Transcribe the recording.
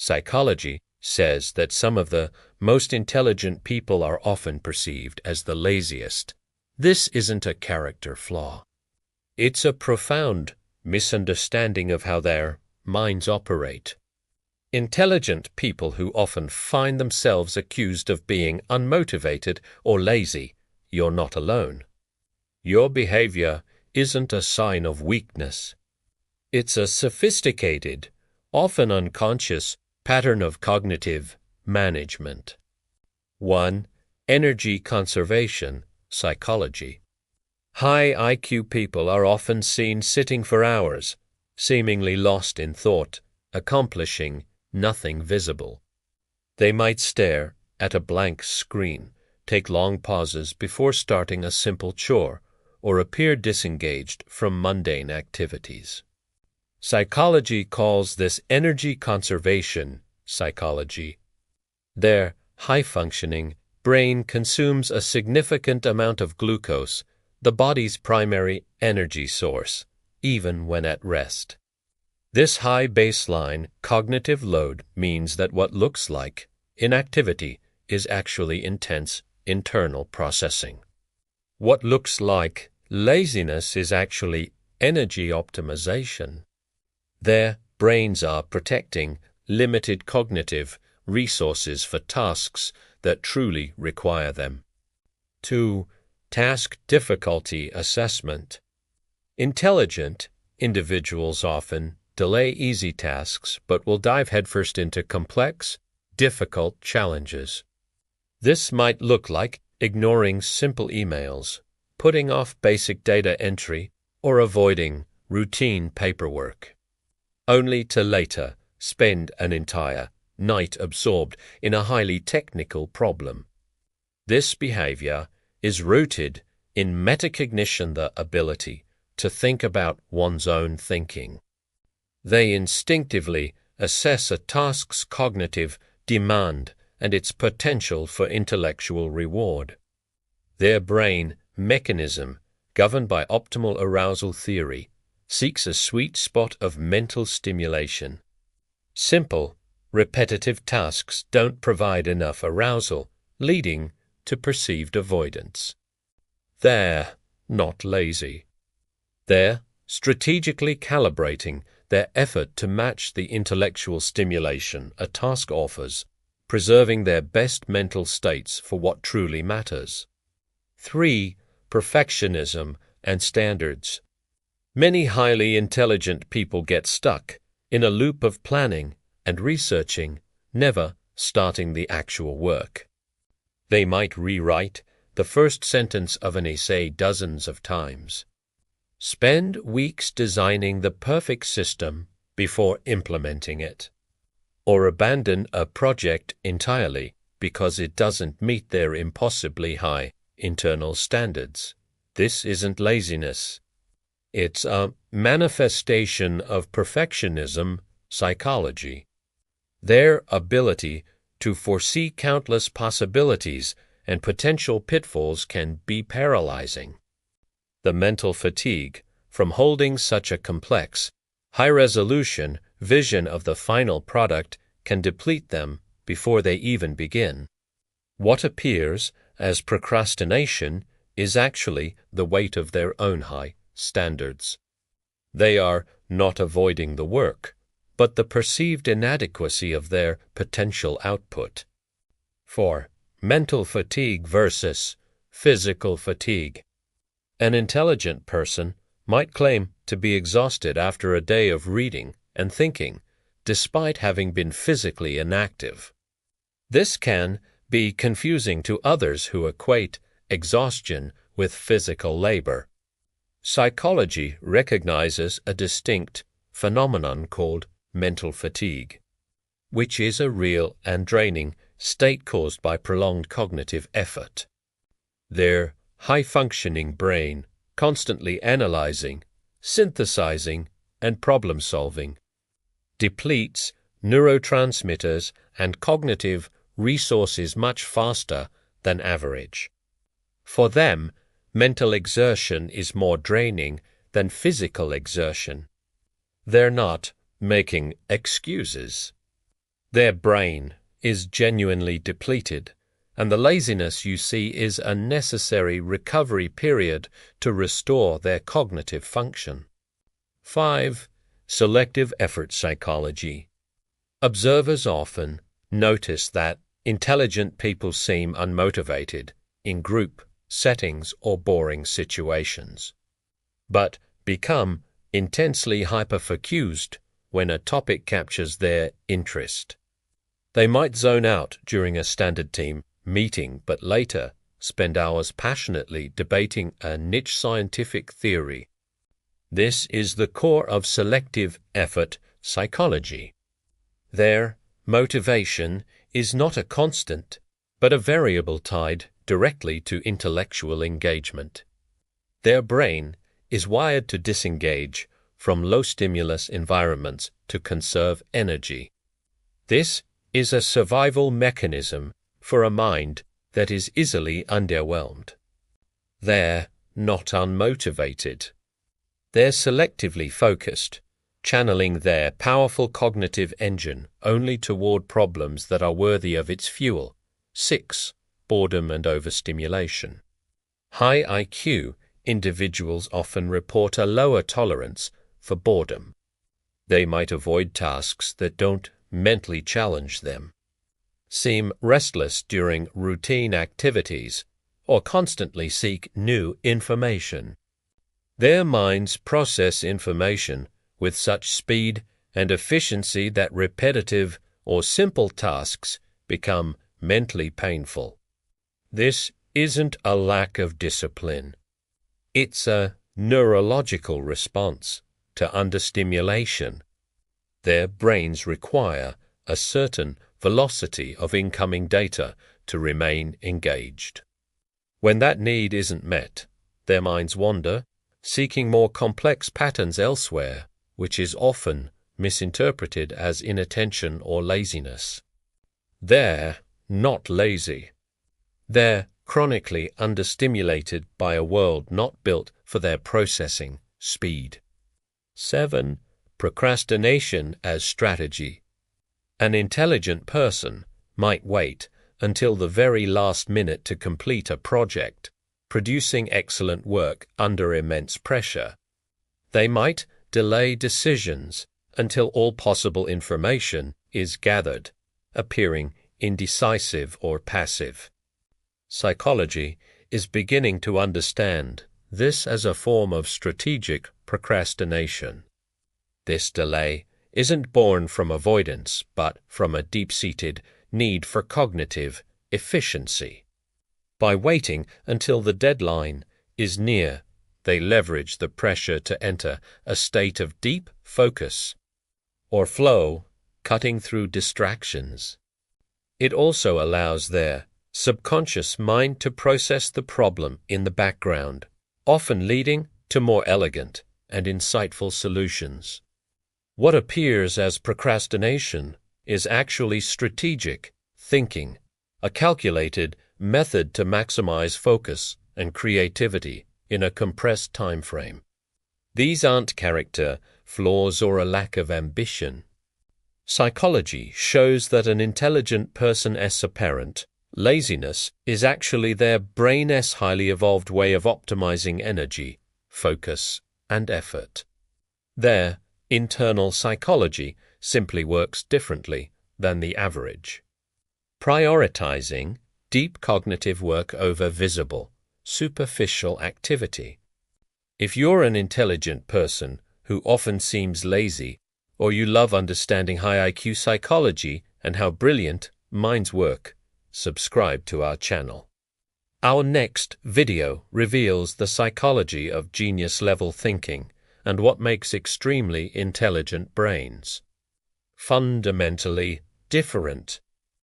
Psychology says that some of the most intelligent people are often perceived as the laziest. This isn't a character flaw. It's a profound misunderstanding of how their minds operate. Intelligent people who often find themselves accused of being unmotivated or lazy, you're not alone. Your behavior isn't a sign of weakness. It's a sophisticated, often unconscious, pattern of cognitive management. 1. Energy conservation psychology. High IQ people are often seen sitting for hours, seemingly lost in thought, accomplishing nothing visible. They might stare at a blank screen, take long pauses before starting a simple chore, or appear disengaged from mundane activities. Psychology calls this energy conservation psychology. Their high-functioning brain consumes a significant amount of glucose, the body's primary energy source, even when at rest. This high baseline cognitive load means that what looks like inactivity is actually intense internal processing. What looks like laziness is actually energy optimization. Their brains are protecting limited cognitive resources for tasks that truly require them. 2. Task difficulty assessment. Intelligent individuals often delay easy tasks but will dive headfirst into complex, difficult challenges. This might look like ignoring simple emails, putting off basic data entry, or avoiding routine paperwork, only to later spend an entire night absorbed in a highly technical problem. This behavior is rooted in metacognition, the ability to think about one's own thinking. They instinctively assess a task's cognitive demand and its potential for intellectual reward. Their brain mechanism, governed by optimal arousal theory, seeks a sweet spot of mental stimulation. Simple, repetitive tasks don't provide enough arousal, leading to perceived avoidance. They're not lazy. They're strategically calibrating their effort to match the intellectual stimulation a task offers, preserving their best mental states for what truly matters. 3. Perfectionism and Standards. Many highly intelligent people get stuck in a loop of planning and researching, never starting the actual work. They might rewrite the first sentence of an essay dozens of times, spend weeks designing the perfect system before implementing it, or abandon a project entirely because it doesn't meet their impossibly high internal standards. This isn't laziness. It's a manifestation of perfectionism psychology. Their ability to foresee countless possibilities and potential pitfalls can be paralyzing. The mental fatigue from holding such a complex, high-resolution vision of the final product can deplete them before they even begin. What appears as procrastination is actually the weight of their own high standards. They are not avoiding the work, but the perceived inadequacy of their potential output. 4. Mental fatigue versus physical fatigue. An intelligent person might claim to be exhausted after a day of reading and thinking, despite having been physically inactive. This can be confusing to others who equate exhaustion with physical labor. Psychology recognizes a distinct phenomenon called mental fatigue, which is a real and draining state caused by prolonged cognitive effort. Their high-functioning brain, constantly analyzing, synthesizing, and problem-solving, depletes neurotransmitters and cognitive resources much faster than average. For them, mental exertion is more draining than physical exertion. They're not making excuses. Their brain is genuinely depleted, and the laziness you see is a necessary recovery period to restore their cognitive function. 5. Selective Effort Psychology. Observers often notice that intelligent people seem unmotivated in group settings or boring situations, but become intensely hyperfocused when a topic captures their interest. They might zone out during a standard team meeting, but later spend hours passionately debating a niche scientific theory. This is the core of selective effort psychology. Their motivation is not a constant, but a variable tied directly to intellectual engagement. Their brain is wired to disengage from low-stimulus environments to conserve energy. This is a survival mechanism for a mind that is easily underwhelmed. They're not unmotivated. They're selectively focused, channeling their powerful cognitive engine only toward problems that are worthy of its fuel. 6. Boredom and Overstimulation. High IQ individuals often report a lower tolerance for boredom. They might avoid tasks that don't mentally challenge them, seem restless during routine activities, or constantly seek new information. Their minds process information with such speed and efficiency that repetitive or simple tasks become mentally painful. This isn't a lack of discipline. It's a neurological response to understimulation. Their brains require a certain velocity of incoming data to remain engaged. When that need isn't met, their minds wander, seeking more complex patterns elsewhere, which is often misinterpreted as inattention or laziness. They're not lazy. They're chronically understimulated by a world not built for their processing speed. 7. Procrastination as strategy. An intelligent person might wait until the very last minute to complete a project, producing excellent work under immense pressure. They might delay decisions until all possible information is gathered, appearing indecisive or passive. Psychology is beginning to understand this as a form of strategic procrastination. This delay isn't born from avoidance, but from a deep-seated need for cognitive efficiency. By waiting until the deadline is near, they leverage the pressure to enter a state of deep focus or flow, cutting through distractions. It also allows their subconscious mind to process the problem in the background, often leading to more elegant and insightful solutions. What appears as procrastination is actually strategic thinking, a calculated method to maximize focus and creativity in a compressed time frame. These aren't character flaws or a lack of ambition. Psychology shows that an intelligent person's apparent laziness is actually their brain's highly evolved way of optimizing energy, focus, and effort. Their internal psychology simply works differently than the average, prioritizing deep cognitive work over visible, superficial activity. If you're an intelligent person who often seems lazy, or you love understanding high IQ psychology and how brilliant minds work, subscribe to our channel. Our next video reveals the psychology of genius-level thinking and what makes extremely intelligent brains fundamentally different.